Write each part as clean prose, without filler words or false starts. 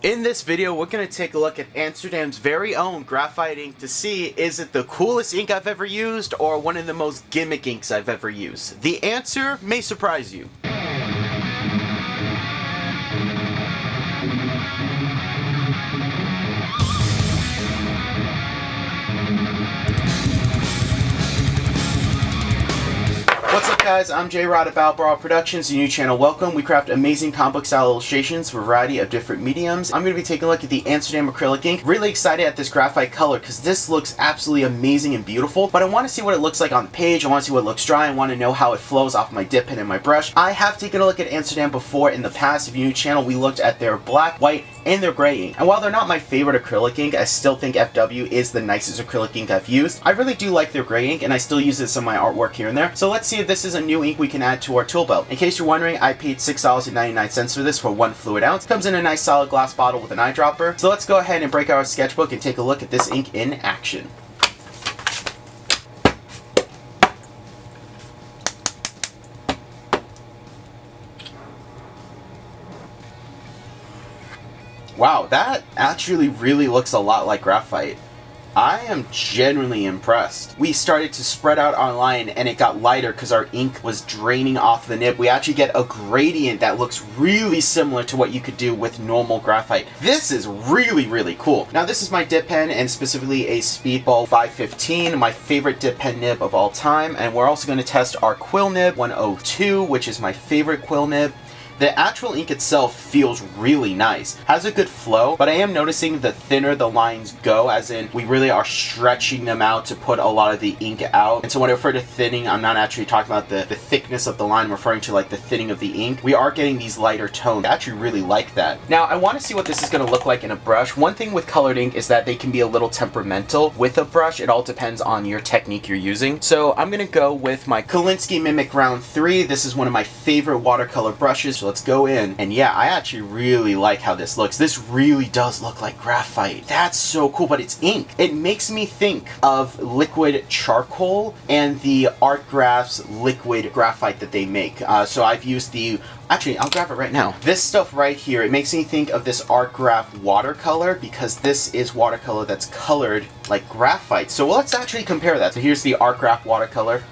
In this video, we're going to take a look at Amsterdam's very own graphite ink to see, is it the coolest ink I've ever used or one of the most gimmick inks I've ever used? The answer may surprise you. What's up guys, I'm J-Rod at battlebrawlerproductions, your new channel. Welcome. We craft amazing comic book style illustrations for a variety of different mediums. I'm going to be taking a look at the Amsterdam Acrylic ink. Really excited at this graphite color because this looks absolutely amazing and beautiful, but I want to see what it looks like on the page. I want to see what it looks dry. I want to know how it flows off my dip pen and my brush. I have taken a look at Amsterdam before in the past. If you're new channel, we looked at their black, white, and their gray ink. And while they're not my favorite acrylic ink, I still think FW is the nicest acrylic ink I've used. I really do like their gray ink, and I still use this in my artwork here and there. So let's see if this is a new ink we can add to our tool belt. In case you're wondering, I paid $6.99 for this for 1 fluid ounce. Comes in a nice solid glass bottle with an eyedropper. So let's go ahead and break out our sketchbook and take a look at this ink in action. Wow, that actually really looks a lot like graphite. I am genuinely impressed. We started to spread out our line and it got lighter because our ink was draining off the nib. We actually get a gradient that looks really similar to what you could do with normal graphite. This is really cool. Now this is my dip pen, and specifically a Speedball 515, my favorite dip pen nib of all time. And we're also going to test our quill nib 102, which is my favorite quill nib. The actual ink itself feels really nice, has a good flow, but I am noticing the thinner the lines go, as in we really are stretching them out to put a lot of the ink out. And so when I refer to thinning, I'm not actually talking about the thickness of the line, I'm referring to like the thinning of the ink. We are getting these lighter tones. I actually really like that. Now I want to see what this is going to look like in a brush. One thing with colored ink is that they can be a little temperamental with a brush. It all depends on your technique you're using. So I'm going to go with my Kolinsky Mimic Round 3. This is one of my favorite watercolor brushes. So let's go in, and yeah, I actually really like how this looks. This really does look like graphite. That's so cool, but it's ink. It makes me think of liquid charcoal and the Art Graph's liquid graphite that they make. So I've used the actually, I'll grab it right now. This stuff right here, it makes me think of this Art Graph watercolor because this is watercolor that's colored like graphite. So let's actually compare that. So here's the Art Graph watercolor.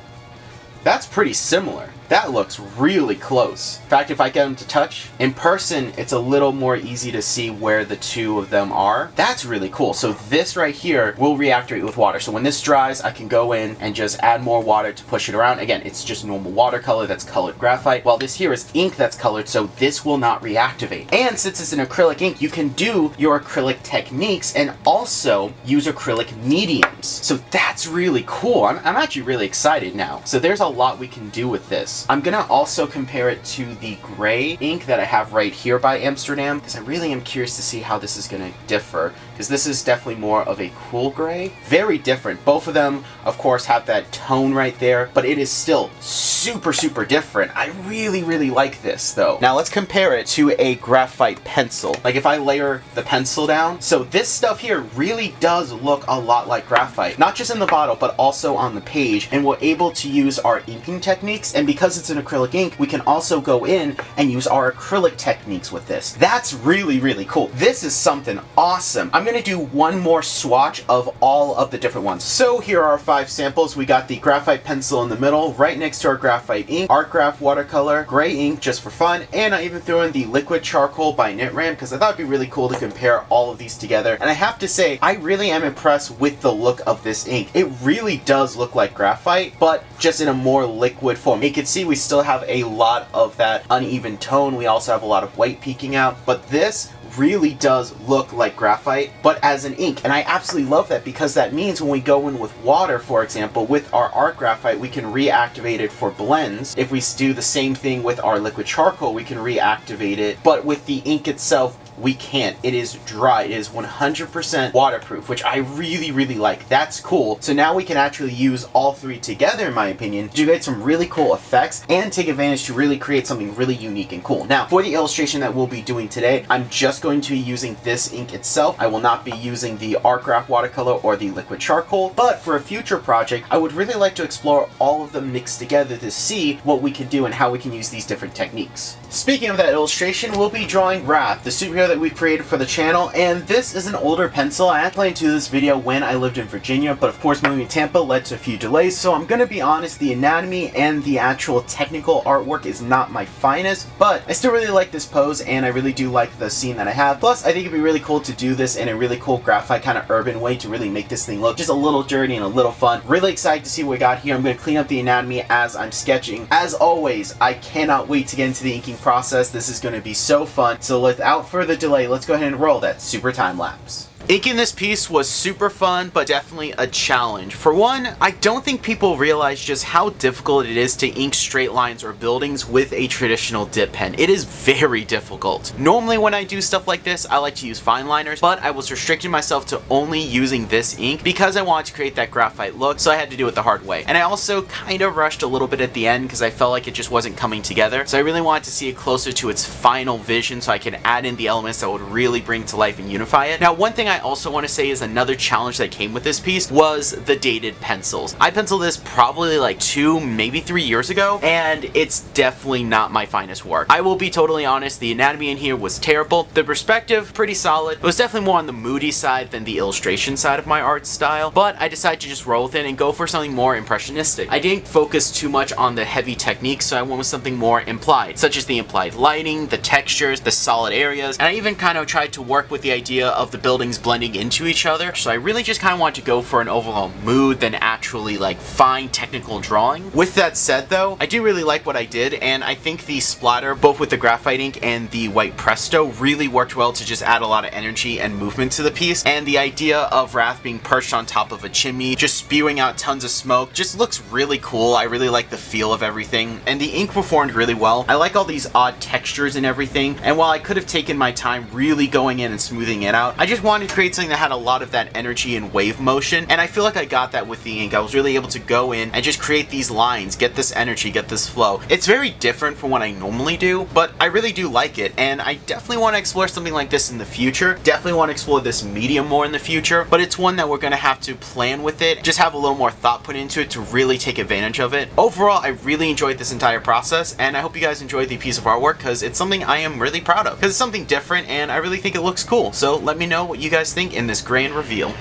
That's pretty similar. That looks really close. In fact, if I get them to touch, in person, it's a little more easy to see where the two of them are. That's really cool. So this right here will reactivate with water. So when this dries, I can go in and just add more water to push it around. Again, it's just normal watercolor that's colored graphite, while this here is ink that's colored, so this will not reactivate. And since it's an acrylic ink, you can do your acrylic techniques and also use acrylic mediums. So that's really cool. I'm actually really excited now. So there's a lot we can do with this. I'm gonna also compare it to the gray ink that I have right here by Amsterdam, because I really am curious to see how this is gonna differ, because this is definitely more of a cool gray. Very different. Both of them, of course, have that tone right there, but it is still super different. I really like this though. Now let's compare it to a graphite pencil. Like if I layer the pencil down, so this stuff here really does look a lot like graphite, not just in the bottle, but also on the page. And we're able to use our inking techniques, and because it's an acrylic ink, we can also go in and use our acrylic techniques with this. That's really cool. This is something awesome. I'm gonna do one more swatch of all of the different ones. So here are our 5 samples. We got the graphite pencil in the middle, right next to our graphite ink, Art Graph watercolor, gray ink just for fun, and I even threw in the liquid charcoal by Knitram because I thought it'd be really cool to compare all of these together. And I have to say, I really am impressed with the look of this ink. It really does look like graphite, but just in a more liquid form. You can see we still have a lot of that uneven tone. We also have a lot of white peeking out, but this really does look like graphite, but as an ink. And I absolutely love that because that means when we go in with water, for example, with our Art Graphite, we can reactivate it for blends. If we do the same thing with our liquid charcoal, we can reactivate it, but with the ink itself, we can't. It is dry. It is 100% waterproof, which I really like. That's cool. So now we can actually use all 3 together, in my opinion, to get some really cool effects and take advantage to really create something really unique and cool. Now, for the illustration that we'll be doing today, I'm just going to be using this ink itself. I will not be using the Art Graph watercolor or the liquid charcoal, but for a future project, I would really like to explore all of them mixed together to see what we can do and how we can use these different techniques. Speaking of that illustration, we'll be drawing Wrath, the superhero here that we created for the channel, and this is an older pencil. I had planned to do this video when I lived in Virginia, but of course moving to Tampa led to a few delays, so I'm gonna be honest, the anatomy and the actual technical artwork is not my finest, but I still really like this pose, and I really do like the scene that I have. Plus, I think it'd be really cool to do this in a really cool graphite kind of urban way to really make this thing look just a little dirty and a little fun. Really excited to see what we got here. I'm gonna clean up the anatomy as I'm sketching. As always, I cannot wait to get into the inking process. This is gonna be so fun. So without further delay, let's go ahead and roll that super time lapse. Inking this piece was super fun, but definitely a challenge. For one, I don't think people realize just how difficult it is to ink straight lines or buildings with a traditional dip pen. It is very difficult. Normally when I do stuff like this, I like to use fine liners, but I was restricting myself to only using this ink because I wanted to create that graphite look, so I had to do it the hard way. And I also kind of rushed a little bit at the end because I felt like it just wasn't coming together, so I really wanted to see it closer to its final vision so I could add in the elements that would really bring to life and unify it. Now, one thing I also want to say is another challenge that came with this piece was the dated pencils. I penciled this probably like 2, maybe 3 years ago, and it's definitely not my finest work. I will be totally honest, the anatomy in here was terrible. The perspective, pretty solid. It was definitely more on the moody side than the illustration side of my art style, but I decided to just roll with it and go for something more impressionistic. I didn't focus too much on the heavy techniques, so I went with something more implied, such as the implied lighting, the textures, the solid areas, and I even kind of tried to work with the idea of the buildings blending into each other, so I really just kind of wanted to go for an overall mood than actually like fine technical drawing. With that said though, I do really like what I did, and I think the splatter, both with the graphite ink and the white Presto, really worked well to just add a lot of energy and movement to the piece, and the idea of Wrath being perched on top of a chimney, just spewing out tons of smoke, just looks really cool. I really like the feel of everything, and the ink performed really well. I like all these odd textures and everything, and while I could have taken my time really going in and smoothing it out, I just wanted to create something that had a lot of that energy and wave motion, and I feel like I got that with the ink. I was really able to go in and just create these lines, get this energy, get this flow. It's very different from what I normally do, but I really do like it, and I definitely want to explore something like this in the future. Definitely want to explore this medium more in the future, but it's one that we're going to have to plan with it, just have a little more thought put into it to really take advantage of it. Overall, I really enjoyed this entire process, and I hope you guys enjoyed the piece of artwork because it's something I am really proud of, because it's something different and I really think it looks cool. So let me know what you guys think in this grand reveal.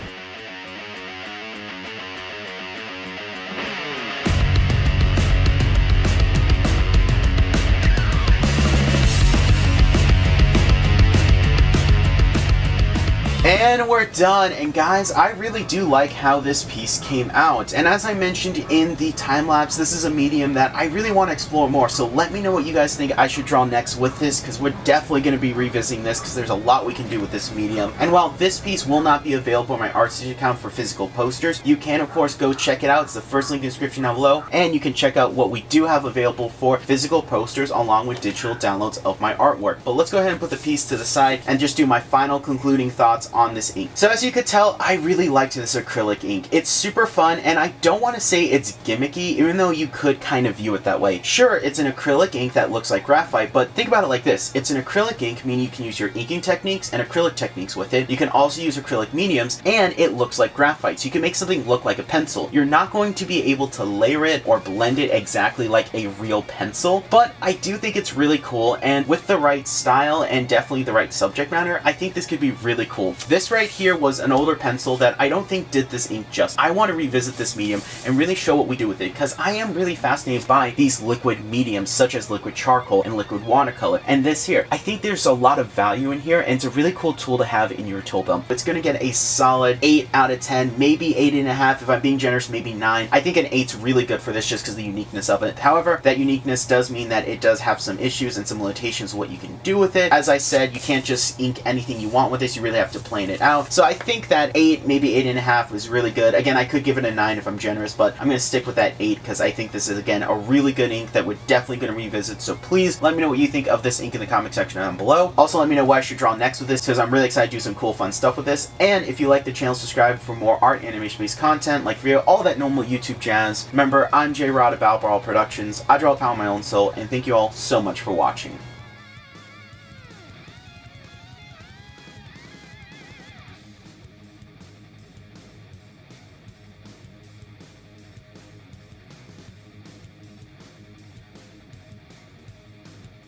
And we're done, and guys, I really do like how this piece came out, and as I mentioned in the time-lapse, this is a medium that I really want to explore more, so let me know what you guys think I should draw next with this, because we're definitely going to be revisiting this, because there's a lot we can do with this medium. And while this piece will not be available on my ArtStation account for physical posters, you can of course go check it out. It's the first link in the description down below, and you can check out what we do have available for physical posters along with digital downloads of my artwork. But let's go ahead and put the piece to the side and just do my final concluding thoughts on this ink. So as you could tell, I really liked this acrylic ink. It's super fun, and I don't want to say it's gimmicky, even though you could kind of view it that way. Sure, it's an acrylic ink that looks like graphite, but think about it like this. It's an acrylic ink, meaning you can use your inking techniques and acrylic techniques with it. You can also use acrylic mediums, and it looks like graphite, so you can make something look like a pencil. You're not going to be able to layer it or blend it exactly like a real pencil, but I do think it's really cool, and with the right style and definitely the right subject matter, I think this could be really cool. This right here was an older pencil that I don't think did this ink justice. I want to revisit this medium and really show what we do with it, because I am really fascinated by these liquid mediums such as liquid charcoal and liquid watercolor, and this here. I think there's a lot of value in here, and it's a really cool tool to have in your tool belt. It's going to get a solid 8 out of 10, maybe 8.5 if I'm being generous, maybe 9. I think an 8's really good for this just because of the uniqueness of it. However, that uniqueness does mean that it does have some issues and some limitations of what you can do with it. As I said, you can't just ink anything you want with this, you really have to plan it out. So I think that 8, maybe 8.5 was really good. Again, I could give it a 9 if I'm generous, but I'm going to stick with that 8 because I think this is, again, a really good ink that we're definitely going to revisit. So please let me know what you think of this ink in the comment section down below. Also, let me know what I should draw next with this, because I'm really excited to do some cool, fun stuff with this. And if you like the channel, subscribe for more art, animation-based content, like video, all that normal YouTube jazz. Remember, I'm J-Rod of BattleBrawlerproductions. I draw a power of my own soul, and thank you all so much for watching.